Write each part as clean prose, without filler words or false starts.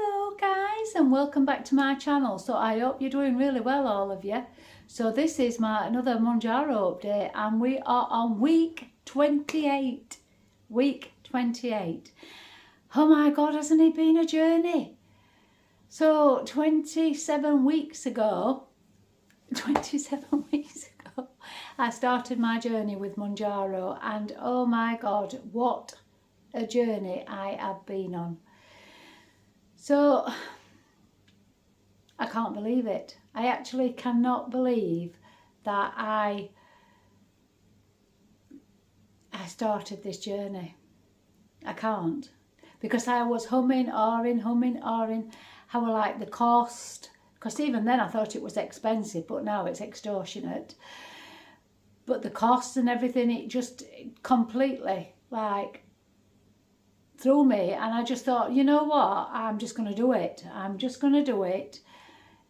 Hello guys, and welcome back to my channel. So I hope you're doing really well, all of you. So this is another MOUNJARO update, and we are on week 28. Week 28. Oh my god, hasn't it been a journey? So 27 weeks ago, I started my journey with MOUNJARO, and oh my god, what a journey I have been on. So I can't believe it. I actually cannot believe that I started this journey. I can't, because I was humming, how I like the cost, because even then I thought it was expensive, but now it's extortionate. But the cost and everything, it just completely like threw me, and I just thought, you know what, I'm just going to do it. I'm just going to do it.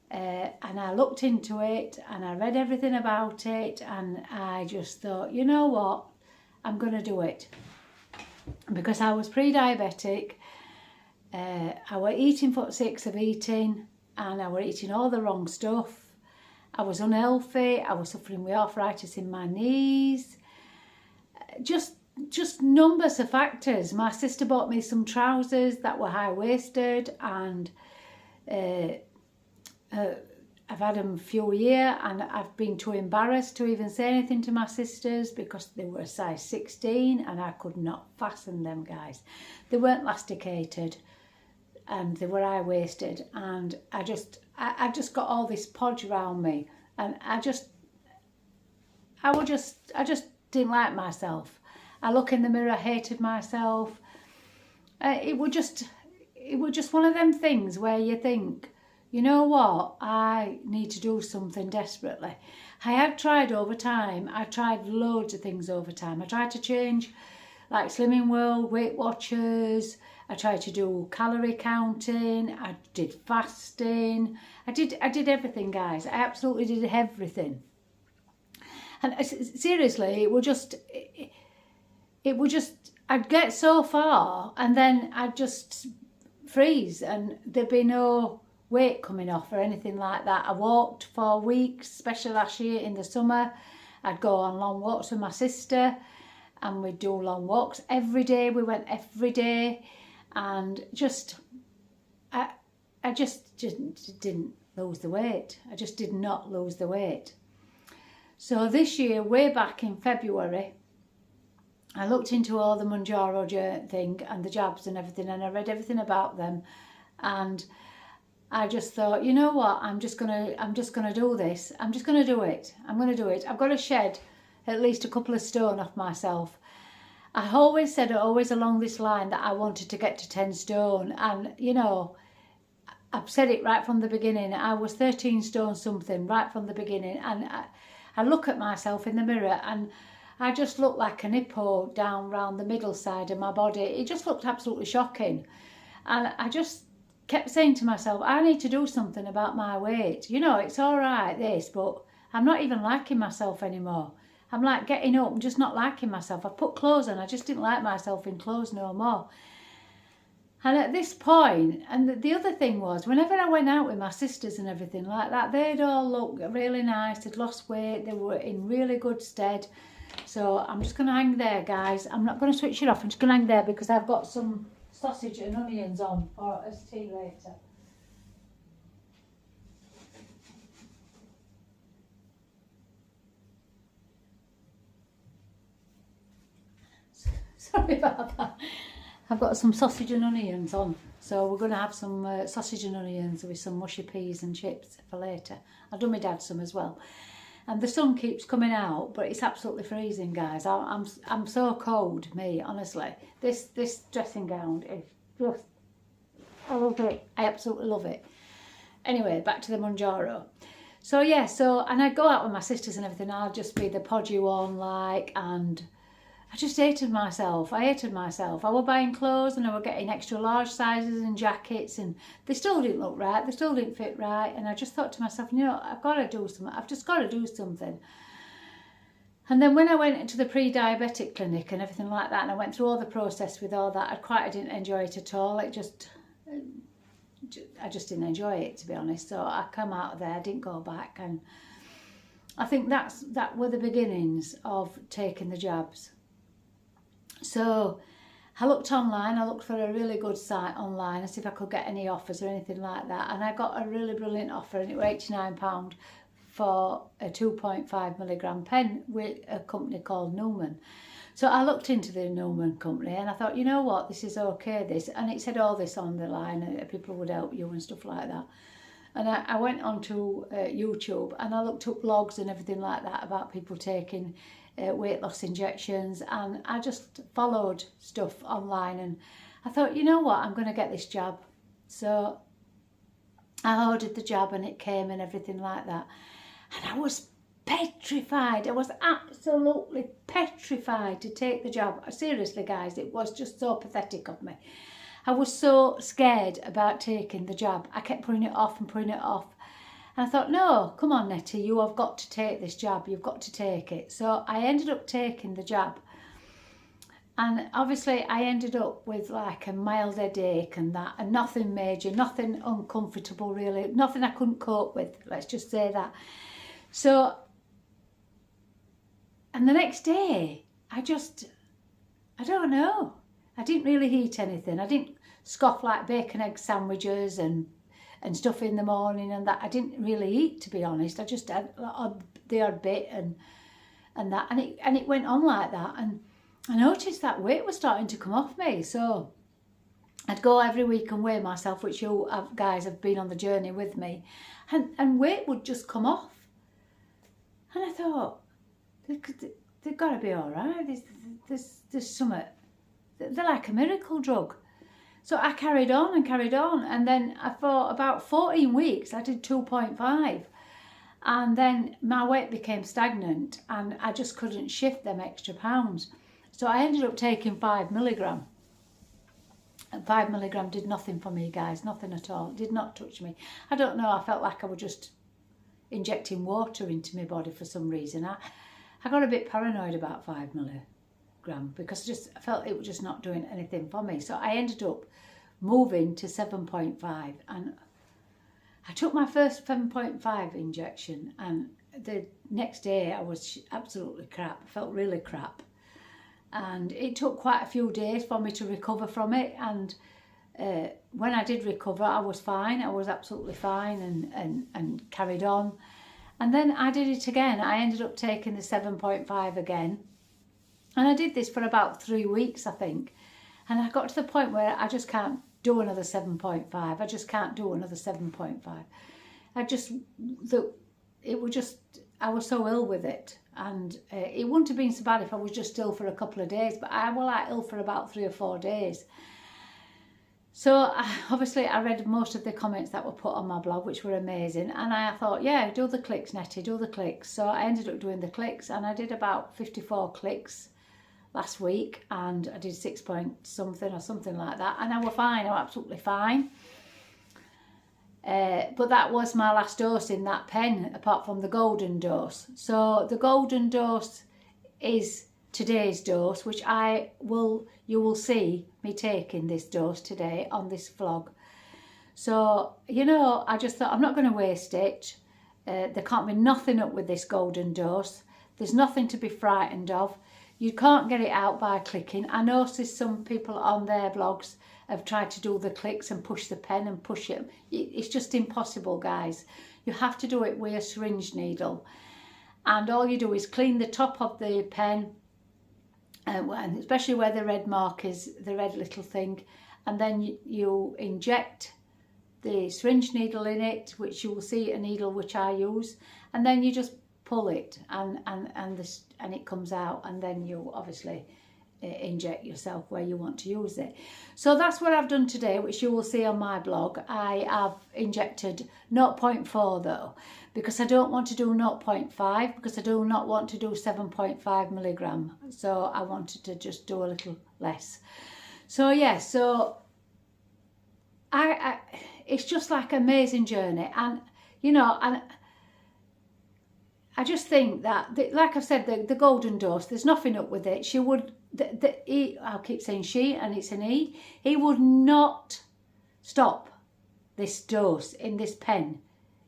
And I looked into it and I read everything about it, and I just thought, you know what, I'm going to do it. Because I was pre-diabetic, I was eating foot 6 of eating, and I was eating all the wrong stuff. I was unhealthy, I was suffering with arthritis in my knees, just numbers of factors. My sister bought me some trousers that were high-waisted, and I've had them a few years, and I've been too embarrassed to even say anything to my sisters because they were a size 16 and I could not fasten them, guys. They weren't elasticated and they were high-waisted, and I just got all this podge around me, and I just didn't like myself. I look in the mirror, I hated myself. It was just one of them things where you think, you know what, I need to do something desperately. I had tried over time. I tried loads of things over time. I tried to change, like Slimming World, Weight Watchers. I tried to do calorie counting. I did fasting. I did everything, guys. I absolutely did everything. And seriously, it would just, I'd get so far and then I'd just freeze, and there'd be no weight coming off or anything like that. I walked for weeks, especially last year in the summer. I'd go on long walks with my sister, and we'd do long walks every day. We went every day, and I just didn't lose the weight. I just did not lose the weight. So this year, way back in February, I looked into all the MOUNJARO thing and the jabs and everything, and I read everything about them, and I just thought, you know what, I'm just gonna do this. I'm just gonna do it. I'm gonna do it. I've got to shed at least a couple of stone off myself. I always said, always along this line, that I wanted to get to 10 stone, and you know, I've said it right from the beginning. I was 13 stone something right from the beginning, and I look at myself in the mirror and I just look like an hippo down round the middle side of my body. It just looked absolutely shocking, and I just kept saying to myself, I need to do something about my weight. You know, it's all right, this, but I'm not even liking myself anymore. I'm like getting up and just not liking myself. I put clothes on, I just didn't like myself in clothes no more. And at this point, and the other thing was, whenever I went out with my sisters and everything like that, they'd all look really nice, they'd lost weight, they were in really good stead. So I'm just going to hang there, guys. I'm not going to switch it off, I'm just going to hang there because I've got some sausage and onions on for us tea later. Sorry about that. I've got some sausage and onions on, so we're going to have some sausage and onions with some mushy peas and chips for later. I'll do my dad some as well. And the sun keeps coming out, but it's absolutely freezing, guys. I'm so cold, me, honestly. This dressing gown is just, I love it. I absolutely love it. Anyway, back to the MOUNJARO. So yeah, and I go out with my sisters and everything. I'll just be the podgy one, like, and I just hated myself. I hated myself. I was buying clothes and I was getting extra large sizes and jackets, and they still didn't look right. They still didn't fit right. And I just thought to myself, you know, I've got to do something. I've just got to do something. And then when I went into the pre-diabetic clinic and everything like that, and I went through all the process with all that, I didn't enjoy it at all. It just, I just didn't enjoy it, to be honest. So I come out of there, I didn't go back, and I think that were the beginnings of taking the jabs. So I looked online, I looked for a really good site online, to see if I could get any offers or anything like that, and I got a really brilliant offer, and it was £89 for a 2.5 milligram pen with a company called Newman. So I looked into the Newman company, and I thought, you know what, this is okay, this, and it said all this on the line, people would help you and stuff like that. And I went onto YouTube, and I looked up blogs and everything like that about people taking weight loss injections, and I just followed stuff online, and I thought, you know what, I'm going to get this jab. So I ordered the jab, and it came and everything like that, and I was petrified. I was absolutely petrified to take the jab. Seriously, guys, it was just so pathetic of me. I was so scared about taking the jab. I kept putting it off and putting it off. And I thought, no, come on, Nettie, you have got to take this jab. You've got to take it. So I ended up taking the jab. And obviously I ended up with like a mild headache and that, and nothing major, nothing uncomfortable really, nothing I couldn't cope with, let's just say that. So, and the next day, I don't know. I didn't really eat anything. I didn't scoff like bacon egg sandwiches and stuff in the morning and that. I didn't really eat, to be honest. I just had the odd bit and that, and it went on like that. And I noticed that weight was starting to come off me. So I'd go every week and weigh myself, which you guys have been on the journey with me, and weight would just come off. And I thought, they've got to be all right. There's something. They're like a miracle drug. So I carried on, and then for about 14 weeks I did 2.5, and then my weight became stagnant, and I just couldn't shift them extra pounds. So I ended up taking 5 milligram. And 5 milligram did nothing for me, guys, nothing at all. It did not touch me. I don't know. I felt like I was just injecting water into my body for some reason. I got a bit paranoid about 5 milligram because I felt it was just not doing anything for me. So I ended up moving to 7.5, and I took my first 7.5 injection, and the next day I was absolutely crap. I felt really crap, and it took quite a few days for me to recover from it, and when I did recover I was fine. I was absolutely fine and carried on. And then I did it again. I ended up taking the 7.5 again. And I did this for about 3 weeks, I think. And I got to the point where I just can't do another 7.5. I just can't do another 7.5. I was so ill with it. And it wouldn't have been so bad if I was just ill for a couple of days. But I was like ill for about 3 or 4 days. So obviously I read most of the comments that were put on my blog, which were amazing, and I thought, yeah, do the clicks, Nettie, do the clicks. So I ended up doing the clicks, and I did about 54 clicks last week, and I did 6 point something or something like that, and I was fine. I was absolutely fine. But that was my last dose in that pen, apart from the golden dose. So the golden dose is today's dose, which you will see me taking this dose today on this vlog. So, you know, I just thought I'm not going to waste it. There can't be nothing up with this golden dose. There's nothing to be frightened of. You can't get it out by clicking. I noticed some people on their blogs have tried to do the clicks and push the pen and push it. It's just impossible, guys. You have to do it with a syringe needle. And all you do is clean the top of the pen, and especially where the red mark is, the red little thing, and then you inject the syringe needle in it, which you will see a needle which I use, and then you just pull it and it comes out, and then you obviously inject yourself where you want to use it. So that's what I've done today, which you will see on my blog. I have injected 0.4 though, because I don't want to do 0.5, because I do not want to do 7.5 milligram. So I wanted to just do a little less. So yeah, so it's just like an amazing journey, and you know, and I just think that, like I've said, the golden dose, there's nothing up with it. She would, I'll keep saying she, and it's an he would not stop this dose in this pen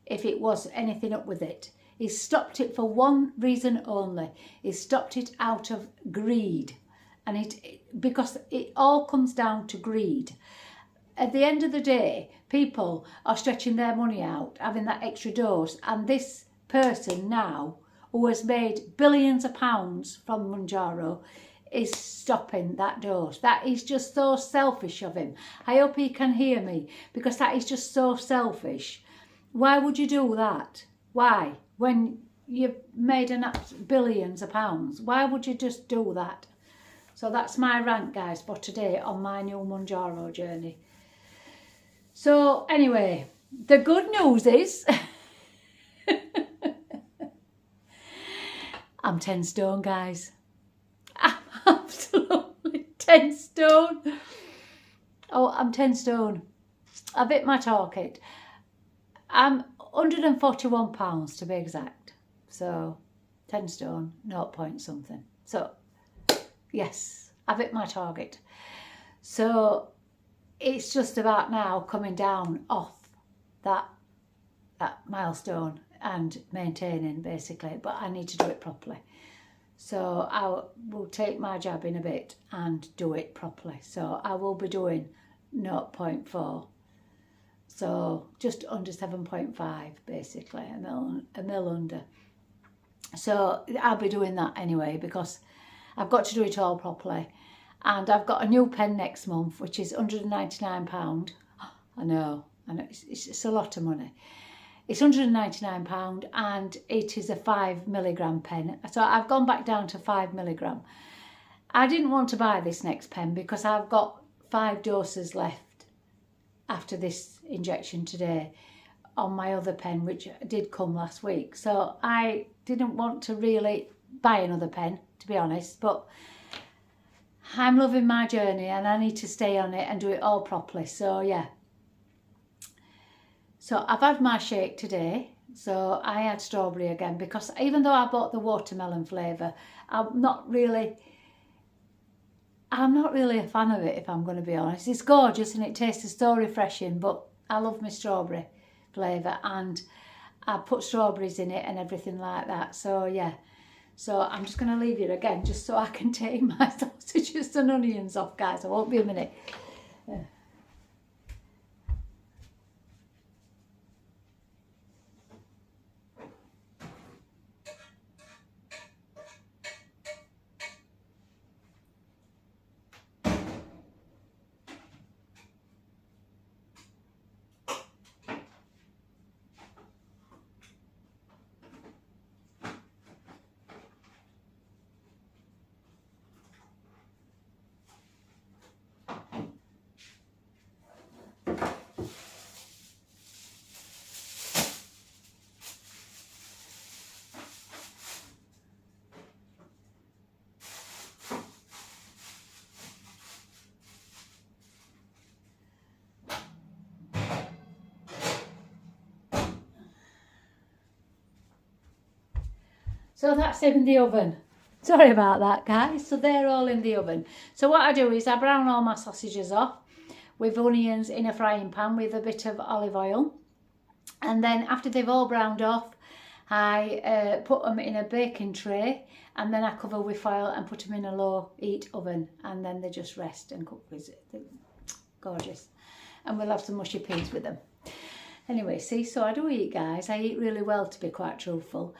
if it was anything up with it. He stopped it for one reason only. He stopped it out of greed. And because it all comes down to greed. At the end of the day, people are stretching their money out, having that extra dose. And this person now, who has made billions of pounds from MOUNJARO, is stopping that dose. That is just so selfish of him. I hope he can hear me, because that is just so selfish. Why would you do that? Why? When you've made billions of pounds, why would you just do that? So that's my rant, guys, for today on my new MOUNJARO journey. So anyway, the good news is I'm 10 stone, guys. I'm absolutely 10 stone. Oh, I'm 10 stone. I've hit my target. I'm £141 to be exact. So 10 stone, 0 point something. So yes, I've hit my target. So it's just about now coming down off that milestone and maintaining, basically, but I need to do it properly. So I will take my jab in a bit and do it properly. So I will be doing 0.4. So just under 7.5, basically, a mil under. So I'll be doing that anyway, because I've got to do it all properly. And I've got a new pen next month, which is £199. I know, it's a lot of money. It's £199 and it is a 5mg pen. So I've gone back down to 5mg. I didn't want to buy this next pen because I've got 5 doses left after this injection today on my other pen, which did come last week. So I didn't want to really buy another pen, to be honest, but I'm loving my journey and I need to stay on it and do it all properly. So yeah. So I've had my shake today. So I had strawberry again, because even though I bought the watermelon flavour, I'm not really a fan of it, if I'm going to be honest. It's gorgeous and it tastes so refreshing, but I love my strawberry flavour and I put strawberries in it and everything like that. So yeah. So I'm just going to leave you again just so I can take my sausages and onions off, guys. I won't be a minute. So that's in the oven. Sorry about that, guys. So they're all in the oven. So what I do is I brown all my sausages off with onions in a frying pan with a bit of olive oil. And then after they've all browned off, I put them in a baking tray and then I cover with foil and put them in a low heat oven, and then they just rest and cook with it. They're gorgeous. And we'll have some mushy peas with them. Anyway, see, so I do eat, guys. I eat really well, to be quite truthful.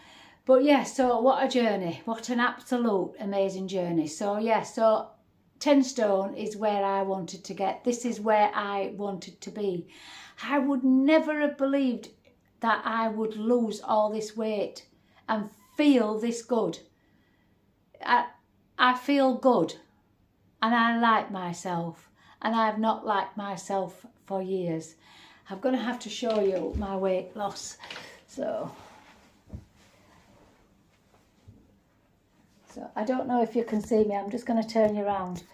But yeah, so what a journey. What an absolute amazing journey. So yeah, so 10 stone is where I wanted to get. This is where I wanted to be. I would never have believed that I would lose all this weight and feel this good. I feel good and I like myself, and I have not liked myself for years. I'm going to have to show you my weight loss. So I don't know if you can see me. I'm just going to turn you around.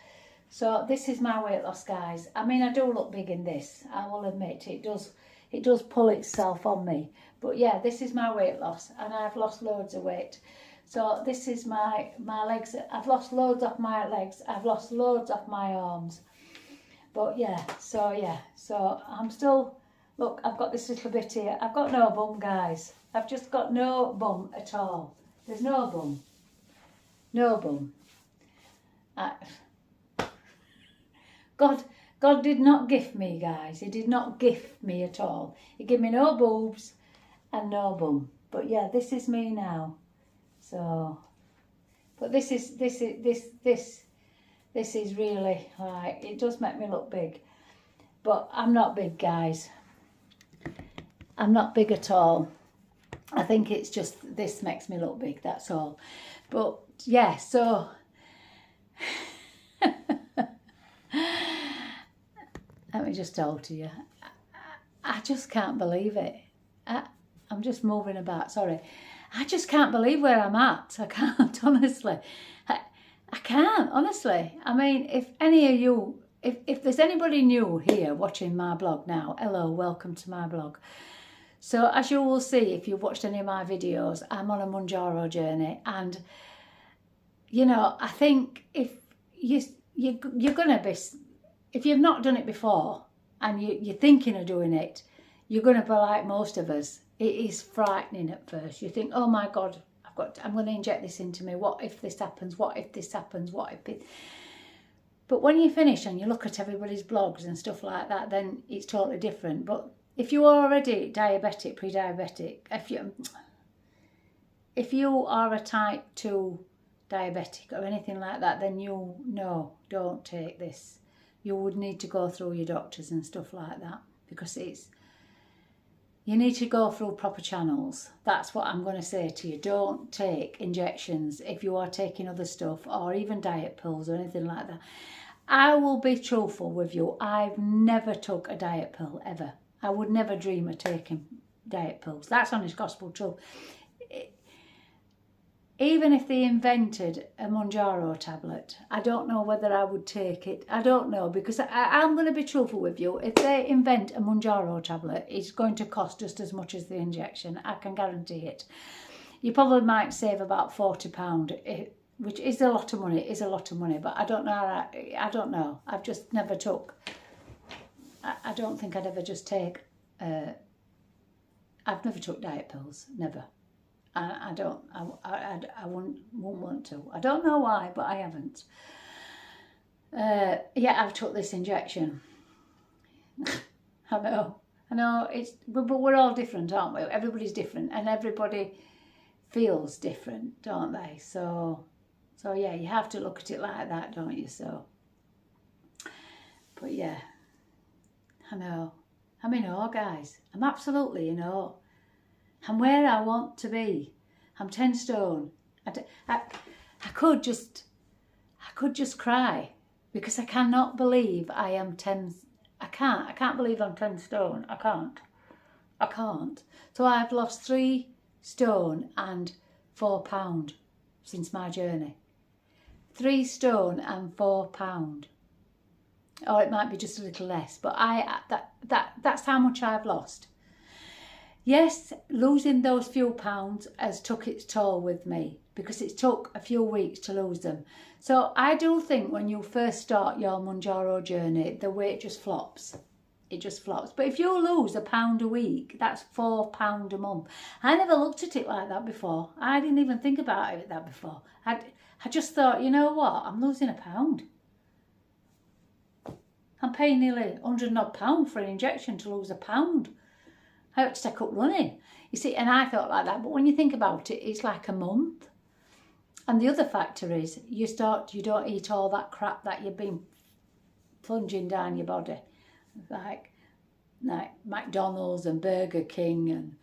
So this is my weight loss, guys. I mean, I do look big in this, I will admit. It does pull itself on me. But yeah, this is my weight loss, and I've lost loads of weight. So this is my legs. I've lost loads off my legs. I've lost loads off my arms. But yeah, so I'm still Look, I've got this little bit here. I've got no bum, guys. I've just got no bum at all. There's no bum. No bum. God did not gift me, guys. He did not gift me at all. He gave me no boobs and no bum. But yeah, this is me now. So, but this is really, like, it does make me look big. But I'm not big, guys. I'm not big at all. I think it's just this makes me look big, that's all. But yeah, so let me just tell to you, I just can't believe it. I'm just moving about, sorry. I just can't believe where I'm at. I can't, honestly. I can't, honestly. I mean, if any of you, if there's anybody new here watching my blog now, hello, welcome to my blog. So as you will see, if you've watched any of my videos, I'm on a MOUNJARO journey. And, you know, I think if you're going to be, if you've not done it before and you're thinking of doing it, you're going to be like most of us. It is frightening at first. You think, oh my God, I'm going to inject this into me. What if this happens? What if this happens? What if it... But when you finish and you look at everybody's blogs and stuff like that, then it's totally different. But if you are already diabetic, pre-diabetic, if you are a type 2 diabetic or anything like that, then you know, don't take this. You would need to go through your doctors and stuff like that, because you need to go through proper channels. That's what I'm going to say to you. Don't take injections if you are taking other stuff or even diet pills or anything like that. I will be truthful with you. I've never took a diet pill, ever. I would never dream of taking diet pills. That's honest gospel truth. Even if they invented a MOUNJARO tablet, I don't know whether I would take it. I don't know, because I'm going to be truthful with you. If they invent a MOUNJARO tablet, it's going to cost just as much as the injection. I can guarantee it. You probably might save about £40, which is a lot of money. It is a lot of money, but I don't know. I don't know. I've just never took. I don't think I'd ever just take. I've never took diet pills. Never. I wouldn't want to. I don't know why, but I haven't. Yeah, I've took this injection. I know, but we're all different, aren't we? Everybody's different, and everybody feels different, don't they? So yeah, you have to look at it like that, don't you? So, but yeah, I know. I'm in awe, guys. I'm absolutely in awe. I'm where I want to be. I'm 10 stone. I could just cry, because I cannot believe I am 10. I can't believe I'm 10 stone. I can't. So I've lost 3 stone and 4 pound since my journey. 3 stone and 4 pound. Or it might be just a little less, but that's how much I've lost. Yes, losing those few pounds has took its toll with me, because it took a few weeks to lose them. So I do think when you first start your MOUNJARO journey, the weight just flops. It just flops. But if you lose £1 a week, that's £4 a month. I never looked at it like that before. I didn't even think about it that before. I just thought, you know what, I'm losing £1. I'm paying nearly £100 odd for an injection to lose £1. I had to take up running. You see, and I thought like that. But when you think about it, it's like a month. And the other factor is you don't eat all that crap that you've been plunging down your body. Like McDonald's and Burger King and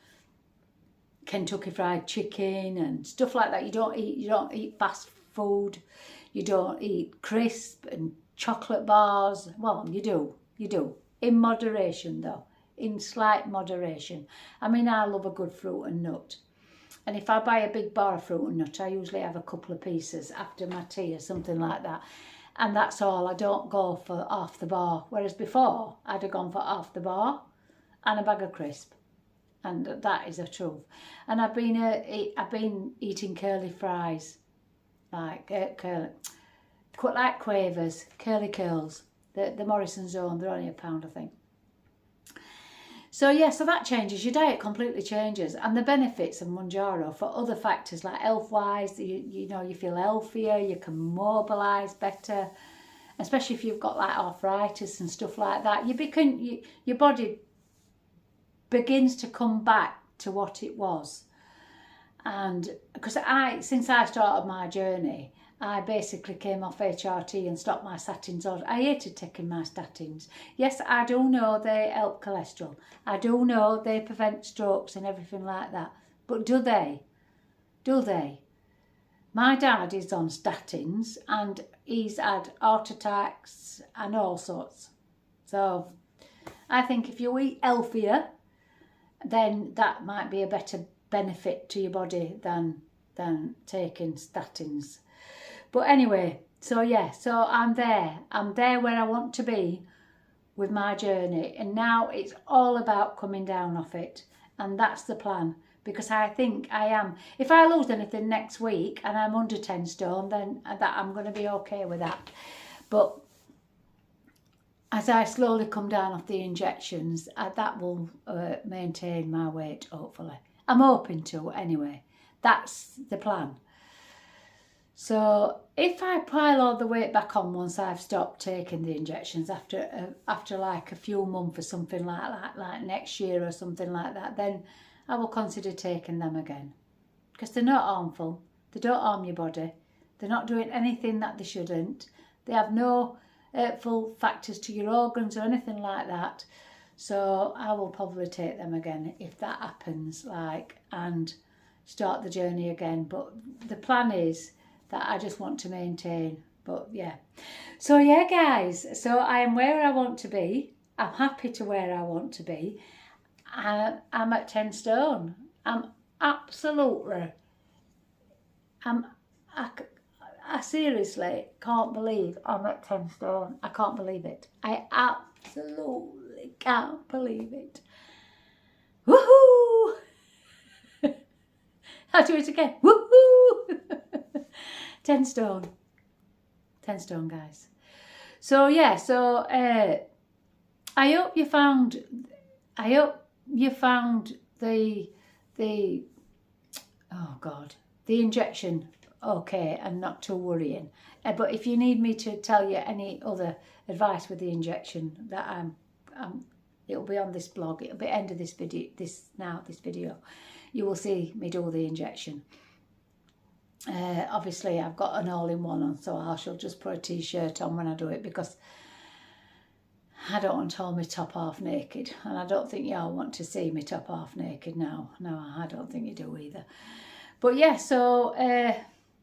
Kentucky Fried Chicken and stuff like that. You don't eat fast food. You don't eat crisp and chocolate bars. Well, you do. In moderation, though. In slight moderation. I mean, I love a good fruit and nut. And if I buy a big bar of fruit and nut, I usually have a couple of pieces after my tea or something like that. And that's all. I don't go for half the bar. Whereas before, I'd have gone for half the bar and a bag of crisp. And that is the truth. And I've been eating curly fries, like Quavers, curly curls. The Morrison's own, they're only £1, I think. So yeah, so that changes, your diet completely changes, and the benefits of Mounjaro for other factors like health-wise, you know, you feel healthier, you can mobilise better, especially if you've got like arthritis and stuff like that. Your body begins to come back to what it was. And because since I started my journey, I basically came off HRT and stopped my statins. I hated taking my statins. Yes, I do know they help cholesterol. I do know they prevent strokes and everything like that. But do they? Do they? My dad is on statins and he's had heart attacks and all sorts. So I think if you eat healthier, then that might be a better benefit to your body than taking statins. But anyway, so yeah, so I'm there where I want to be with my journey, and now it's all about coming down off it, and that's the plan, because I think I am. If I lose anything next week and I'm under 10 stone, then I'm going to be okay with that. But as I slowly come down off the injections, that will maintain my weight, hopefully. I'm hoping to, anyway. That's the plan. So if I pile all the weight back on once I've stopped taking the injections after like a few months or something like next year or something like that, then I will consider taking them again. Because they're not harmful. They don't harm your body. They're not doing anything that they shouldn't. They have no hurtful factors to your organs or anything like that. So I will probably take them again if that happens, and start the journey again. But the plan is that I just want to maintain. But yeah. So yeah, guys. So I am where I want to be. I'm happy to where I want to be. I'm at 10 stone. I seriously can't believe I'm at 10 stone. I can't believe it. I absolutely can't believe it. Woohoo! I'll do it again. Woohoo! 10 stone. 10 stone, guys. So yeah, so I hope you found the the injection okay and not too worrying. But if you need me to tell you any other advice with the injection, that it'll be on this blog. It'll be end of this video. This video, you will see me do the injection. Obviously, I've got an all-in-one on, so I shall just put a t-shirt on when I do it, because I don't want to hold my top half naked, and I don't think y'all want to see me top half naked now. No, I don't think you do either. But yeah, so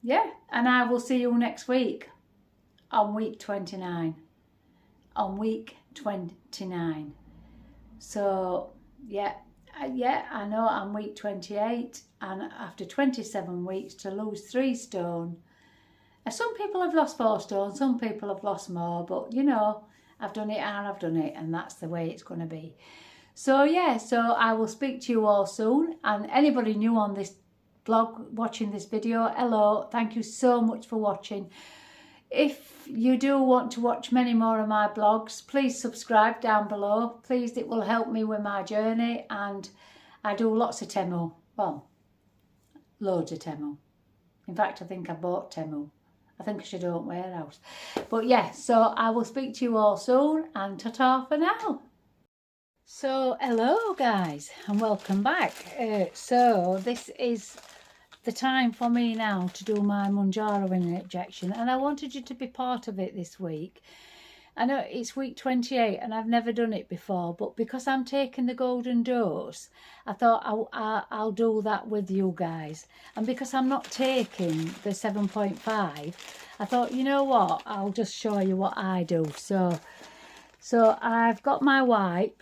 yeah, and I will see you next week on week 29. On week 29. So yeah, I know I'm week 28, and after 27 weeks to lose 3 stone. Some people have lost 4 stone, some people have lost more, but you know, I've done it and I've done it, and that's the way it's going to be. So yeah, so I will speak to you all soon, and anybody new on this blog watching this video, hello, thank you so much for watching. If you do want to watch many more of my blogs, please subscribe down below. Please, it will help me with my journey, and I do lots of Temu. Well, loads of Temu. In fact, I think I bought Temu. I think I should open warehouse. But yeah, so I will speak to you all soon, and ta-ta for now. So hello guys, and welcome back. So this is the time for me now to do my Mounjaro injection, and I wanted you to be part of it this week. I know it's week 28 and I've never done it before, but because I'm taking the golden dose, I thought I'll do that with you guys. And because I'm not taking the 7.5, I thought, you know what, I'll just show you what I do. So I've got my wipe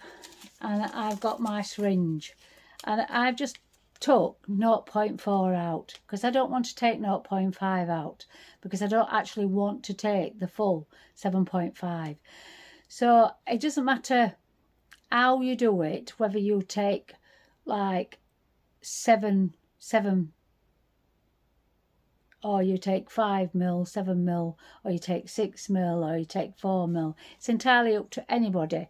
and I've got my syringe, and I've just took 0.4 out because I don't want to take 0.5 out, because I don't actually want to take the full 7.5. So it doesn't matter how you do it, whether you take like 7 or you take 5 mil, 7 mil, or you take 6 mil, or you take 4 mil. It's entirely up to anybody.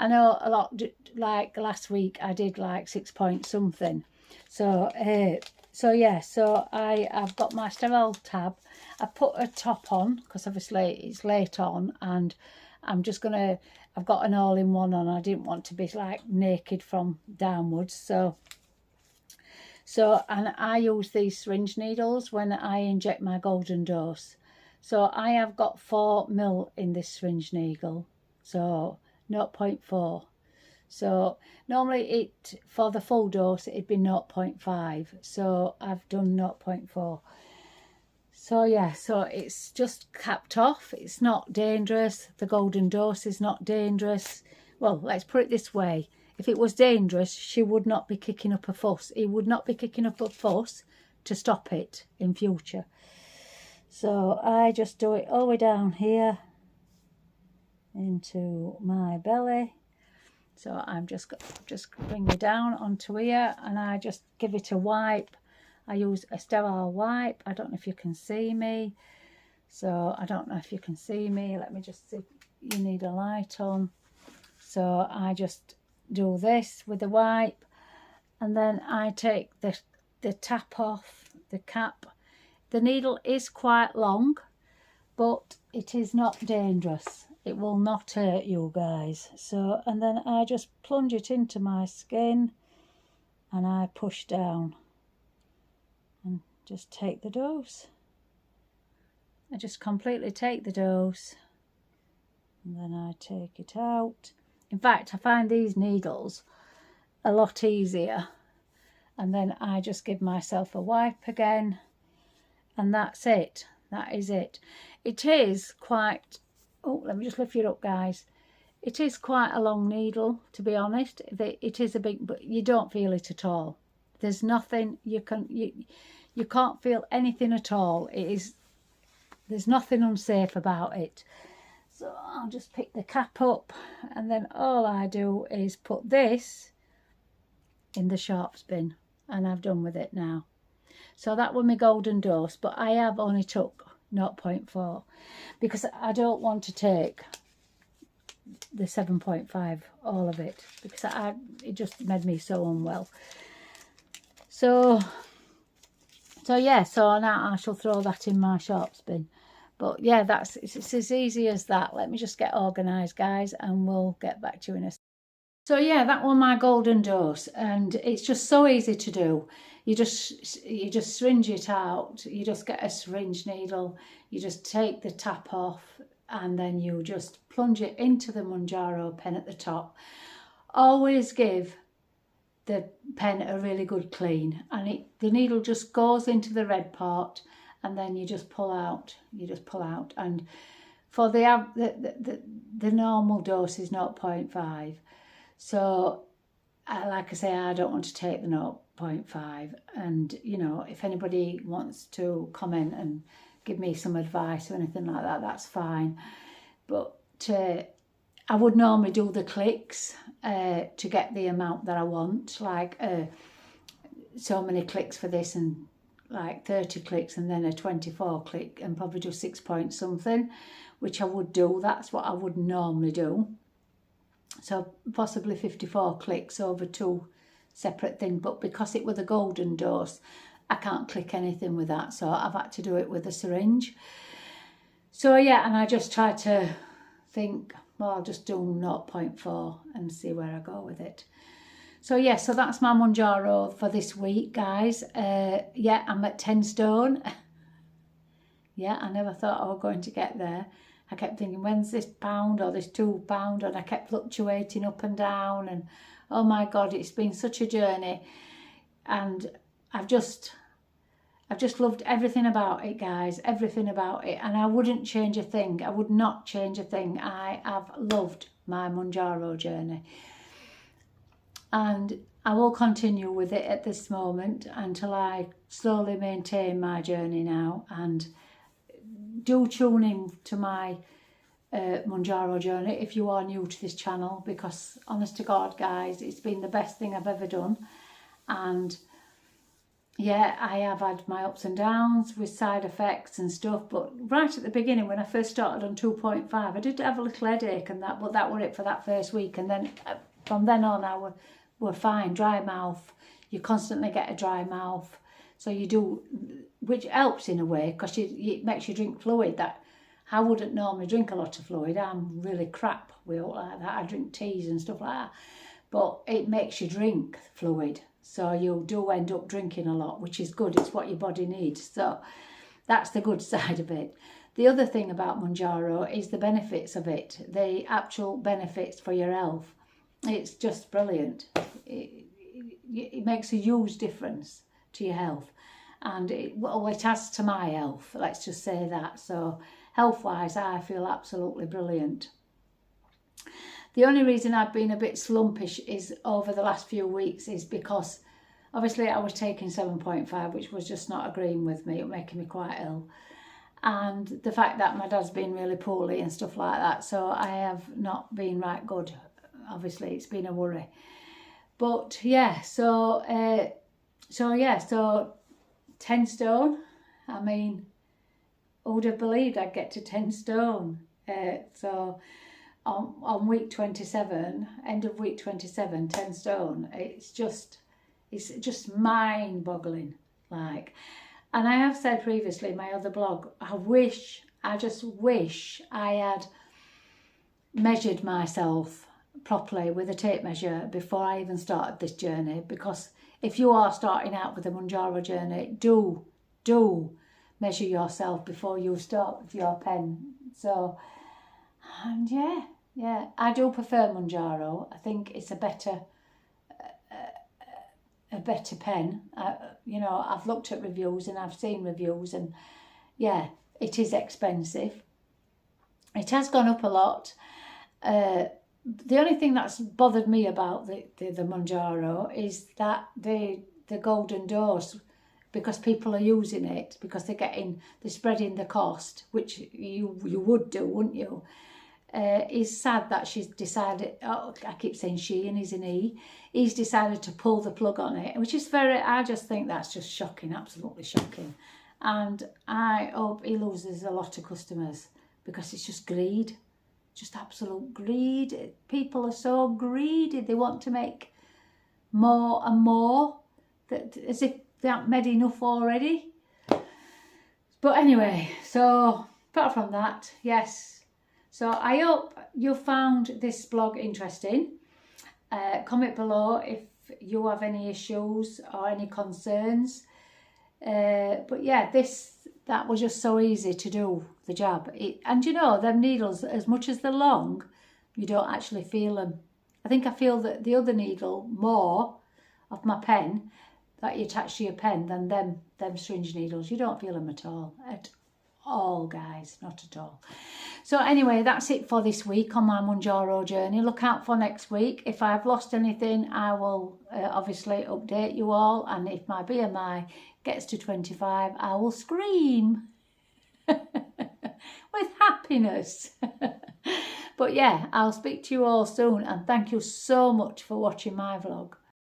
I know a lot, like last week I did like 6 point something. So yeah, so I've got my sterile tab. I put a top on because obviously it's late on, and I'm just gonna, I've got an all-in-one on. I didn't want to be like naked from downwards. So and I use these syringe needles when I inject my golden dose. So I have got 4 ml in this syringe needle, so 0.4. So normally it, for the full dose, it'd be 0.5. So I've done 0.4. So yeah, so it's just capped off. It's not dangerous. The golden dose is not dangerous. Well, let's put it this way. If it was dangerous, she would not be kicking up a fuss. He would not be kicking up a fuss to stop it in future. So I just do it all the way down here into my belly. So I'm just bring it down onto here, and I just give it a wipe. I use a sterile wipe. I don't know if you can see me. So I don't know if you can see me. Let me just see. You need a light on. So I just do this with the wipe, and then I take the tap off, the cap. The needle is quite long, but it is not dangerous. It will not hurt you guys. So, and then I just plunge it into my skin, and I push down and just take the dose. I just completely take the dose, and then I take it out. In fact, I find these needles a lot easier, and then I just give myself a wipe again, and that's it. That is it. It is quite, oh, let me just lift you up, guys. It is quite a long needle, to be honest. It is a big, but you don't feel it at all. There's nothing, you can't feel anything at all. There's nothing unsafe about it. So I'll just pick the cap up, and then all I do is put this in the sharps bin, and I've done with it now. So that was my golden dose, but I have only took 0.4 because I don't want to take the 7.5, all of it, because it just made me so unwell. So yeah, so now I shall throw that in my sharps bin. But yeah, it's as easy as that. Let me just get organised, guys, and we'll get back to you in a second. So yeah, that was my golden dose, and it's just so easy to do. You just syringe it out. You just get a syringe needle. You just take the tap off, and then you just plunge it into the MOUNJARO pen at the top. Always give the pen a really good clean, and the needle just goes into the red part, and then you just pull out. And for the normal dose is 0.5. So like I say, I don't want to take the 0.5, and you know, if anybody wants to comment and give me some advice or anything like that, that's fine. But I would normally do the clicks to get the amount that I want, like so many clicks for this, and like 30 clicks, and then a 24 click, and probably do 6 point something, which I would do. That's what I would normally do. So possibly 54 clicks over 2 separate things, but because it was a golden dose, I can't click anything with that, so I've had to do it with a syringe. So yeah, and I just try to think, well, I'll just do 0.4 and see where I go with it. So yeah, so that's my MOUNJARO for this week, guys. Yeah, I'm at 10 stone. Yeah, I never thought I was going to get there. I kept thinking, when's this pound or this £2? And I kept fluctuating up and down. And oh my God, it's been such a journey. And I've just loved everything about it, guys. Everything about it. And I wouldn't change a thing. I would not change a thing. I have loved my MOUNJARO journey. And I will continue with it at this moment until I slowly maintain my journey now. And do tune in to my MOUNJARO journey if you are new to this channel, because honest to God, guys, it's been the best thing I've ever done. And yeah, I have had my ups and downs with side effects and stuff, but right at the beginning when I first started on 2.5, I did have a little headache and that, but that were it for that first week, and then from then on I were fine. Dry mouth, you constantly get a dry mouth, so you do, which helps in a way because it makes you drink fluid that I wouldn't normally drink a lot of fluid. I'm really crap with all like that. I drink teas and stuff like that, but it makes you drink fluid. So you do end up drinking a lot, which is good. It's what your body needs. So that's the good side of it. The other thing about MOUNJARO is the benefits of it, the actual benefits for your health. It's just brilliant. It makes a huge difference to your health. And it has to my health, let's just say that. So health-wise, I feel absolutely brilliant. The only reason I've been a bit slumpish is over the last few weeks is because obviously I was taking 7.5, which was just not agreeing with me, making me quite ill. And the fact that my dad's been really poorly and stuff like that, so I have not been right good. Obviously, it's been a worry. But yeah, so 10 stone. I mean, who would have believed I'd get to 10 stone? So on week 27, end of week 27, 10 stone. It's just mind-boggling. Like, and I have said previously in my other blog, I just wish I had measured myself properly with a tape measure before I even started this journey, because if you are starting out with the MOUNJARO journey, do measure yourself before you start with your pen. So, and yeah, I do prefer MOUNJARO. I think it's a better pen. You know, I've looked at reviews and I've seen reviews, and yeah, it is expensive. It has gone up a lot. The only thing that's bothered me about the MOUNJARO is that the golden dose, because people are using it, because they're spreading the cost, which you would do, wouldn't you? Is sad that she's decided, I keep saying she and he's an he, he's decided to pull the plug on it, which is I just think that's just shocking, absolutely shocking. And I hope he loses a lot of customers, because it's just greed. Just absolute greed. People are so greedy. They want to make more and more, as if they haven't made enough already. But anyway, so apart from that, yes. So I hope you found this blog interesting. Comment below if you have any issues or any concerns. But yeah, that was just so easy to do, the jab. And you know, them needles, as much as they're long, you don't actually feel them. I think I feel that the other needle more of my pen that you attach to your pen than them syringe needles. You don't feel them at all, guys, not at all. So anyway, that's it for this week on my MOUNJARO journey. Look out for next week. If I've lost anything, I will obviously update you all, and if my BMI gets to 25, I will scream with happiness. But yeah, I'll speak to you all soon, and thank you so much for watching my vlog.